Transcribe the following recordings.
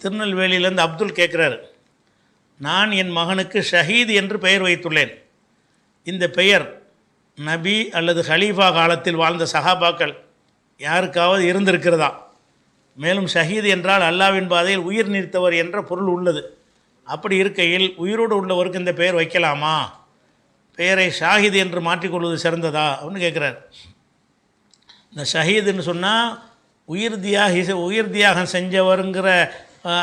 திருநெல்வேலியிலேருந்து அப்துல் கேட்குறாரு, நான் என் மகனுக்கு ஷஹீத் என்று பெயர் வைத்துள்ளேன். இந்த பெயர் நபி அல்லது ஹலீஃபா காலத்தில் வாழ்ந்த சஹாபாக்கள் யாருக்காவது இருந்திருக்கிறதா? மேலும் ஷஹீத் என்றால் அல்லாவின் பாதையில் உயிர் நீர்த்தவர் என்ற பொருள் உள்ளது. அப்படி இருக்கையில் உயிரோடு உள்ளவருக்கு இந்த பெயர் வைக்கலாமா? பெயரை ஷாஹித் என்று மாற்றிக்கொள்வது சிறந்ததா அப்படின்னு கேட்குறார். இந்த ஷஹீதுன்னு சொன்னால் உயிர் தியாகம் செஞ்சவருங்கிற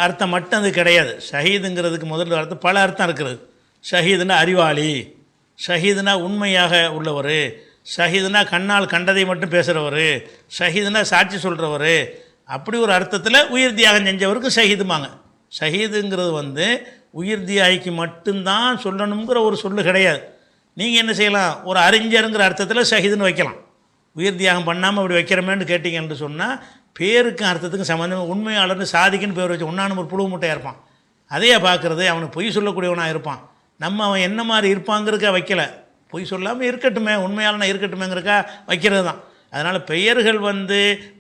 அர்த்தம் மட்டும் அது கிடையாது. ஷஹீதுங்கிறதுக்கு முதல்ல அர்த்தம் பல அர்த்தம் இருக்கிறது. ஷஹீதுனா அறிவாளி, ஷஹீதுனா உண்மையாக உள்ளவர், ஷஹீதுனா கண்ணால் கண்டதை மட்டும் பேசுகிறவர், ஷஹீதுனா சாட்சி சொல்கிறவர். அப்படி ஒரு அர்த்தத்தில் உயிர் தியாகம் செஞ்சவருக்கு ஷஹீதுமாங்க. ஷஹீதுங்கிறது உயிர் தியாகிக்கு மட்டும்தான் சொல்லணுங்கிற ஒரு சொல்லு கிடையாது. நீங்கள் என்ன செய்யலாம், ஒரு அறிஞருங்கிற அர்த்தத்தில் ஷஹீதுன்னு வைக்கலாம். உயிர் தியாகம் பண்ணாமல் அப்படி வைக்கிறமேன்னு கேட்டிங்கன்னு சொன்னால் பேருக்கும் அர்த்தத்துக்கும் சம்மந்தம். உண்மையாளர்னு சாதிக்குன்னு பேர் வச்சு உண்ணான ஒரு புழு மூட்டையாக இருப்பான். அதையே பார்க்குறது அவனுக்கு பொய் சொல்லக்கூடியவனாக இருப்பான். நம்ம அவன் என்ன மாதிரி இருப்பாங்கிறக்கா வைக்கலை, பொய் சொல்லாமல் இருக்கட்டுமே, உண்மையாளனா இருக்கட்டுமேங்கிறக்கா வைக்கிறது தான். அதனால் பெயர்கள்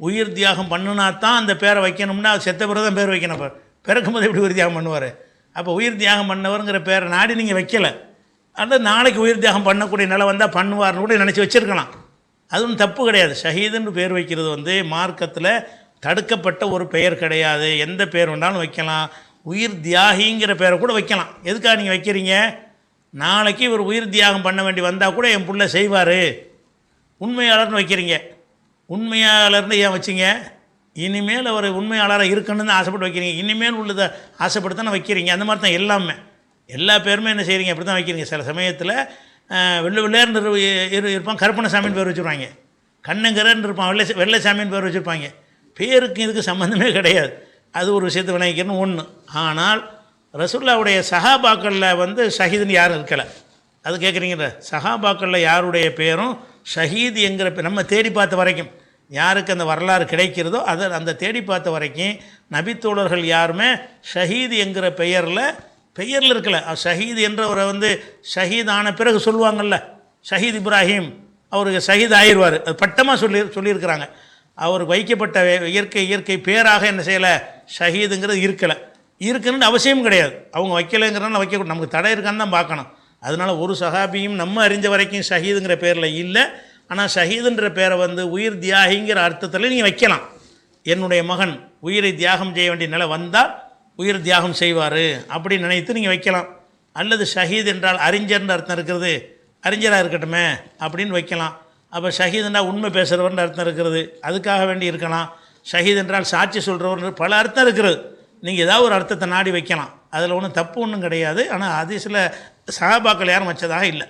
உயிர் தியாகம் பண்ணுனா தான் அந்த பேரை வைக்கணும்னா அது செத்த பிறகு தான் பேர் வைக்கணும். பிறக்கும்போது எப்படி உயிர் தியாகம் பண்ணுவார்? அப்போ உயிர் தியாகம் பண்ணவருங்கிற பேரை நாடி நீங்கள் வைக்கலை. அல்லது நாளைக்கு உயிர் தியாகம் பண்ணக்கூடிய நிலை வந்தால் பண்ணுவார்னு கூட நினச்சி வச்சுருக்கலாம். அதுவும் தப்பு கிடையாது. ஷஹீதுன்னு பேர் வைக்கிறது மார்க்கத்தில் தடுக்கப்பட்ட ஒரு பெயர் கிடையாது. எந்த பேர் வேணாலும் வைக்கலாம். உயிர் தியாகிங்கிற பேரை கூட வைக்கலாம். எதுக்காக நீங்கள் வைக்கிறீங்க? நாளைக்கு இவர் உயிர் தியாகம் பண்ண வேண்டி வந்தால் கூட என் பிள்ளை செய்வார். உண்மையாளர்னு வைக்கிறீங்க. உண்மையாளர்னு ஏன் வச்சிங்க? இனிமேல் அவர் உண்மையாளராக இருக்கணும்னு தான் ஆசைப்பட்டு வைக்கிறீங்க. இனிமேல் உள்ளதை ஆசைப்பட்டு தானே வைக்கிறீங்க. அந்த மாதிரி தான் எல்லா பேருமே என்ன செய்கிறீங்க, அப்படி தான் வைக்கிறீங்க. சில சமயத்தில் வெள்ளையர்னு இருப்பான், கருப்பணசாமின்னு பேர் வச்சுருவாங்க. கண்ணங்கரன்னு இருப்பான், வெள்ளைசாமின்னு பேர் வச்சுருப்பாங்க. பேருக்கு இதுக்கு சம்மந்தமே கிடையாது. அது ஒரு விஷயத்தை விளைவிக்கணும் ஒன்று. ஆனால் ரசூலுல்லாஹ்வுடைய சஹாபாக்களில் ஷஹீதுன்னு யாரும் இருக்கலை. அது கேட்குறீங்க. சஹாபாக்களில் யாருடைய பேரும் ஷஹீத் என்கிற நம்ம தேடி பார்த்த வரைக்கும் யாருக்கு அந்த வரலாறு கிடைக்கிறதோ அதை அந்த தேடி பார்த்த வரைக்கும் நபித்தோழர்கள் யாருமே ஷஹீத் என்கிற பெயரில் இருக்கலை. ஷஹீத் என்றவரை ஷஹீத் ஆன பிறகு சொல்லுவாங்கள்ல, ஷஹீத் இப்ராஹிம் அவருக்கு ஷஹீத் ஆயிடுவார், அது பட்டமாக சொல்லியிருக்கிறாங்க. அவருக்கு வைக்கப்பட்ட இயற்கை பேராக என்ன செய்யலை, ஷஹீதுங்கிறது இருக்கலை. இருக்குன்னு அவசியம் கிடையாது. அவங்க வைக்கலைங்கிறனால வைக்க நமக்கு தடை இருக்கான்னு தான் பார்க்கணும். அதனால் ஒரு சஹாபியும் நம்ம அறிஞ்ச வரைக்கும் ஷஹீதுங்கிற பேரில் இல்லை. ஆனால் ஷஹீதுன்ற பேரை உயிர் தியாகிங்கிற அர்த்தத்தில் நீங்கள் வைக்கலாம். என்னுடைய மகன் உயிரை தியாகம் செய்ய வேண்டிய நிலை வந்தால் உயிர் தியாகம் செய்வார் அப்படின்னு நினைத்து நீங்கள் வைக்கலாம். அல்லது ஷஹீத் என்றால் அறிஞர்ன்ற அர்த்தம் இருக்கிறது, அறிஞராக இருக்கட்டுமே அப்படின்னு வைக்கலாம். அப்போ ஷஹீதுன்னா உண்மை பேசுகிறவர்னு அர்த்தம் இருக்கிறது, அதுக்காக வேண்டி இருக்கலாம். ஷஹீத் என்றால் சாட்சி சொல்கிறவர், பல அர்த்தம் இருக்கிறது. நீங்கள் ஏதாவது ஒரு அர்த்தத்தை நாடி வைக்கலாம். அதில் ஒன்றும் தப்பு ஒன்றும் கிடையாது. ஆனால் அது சில சஹாபாக்கள் யாரும் வச்சதாக இல்லை.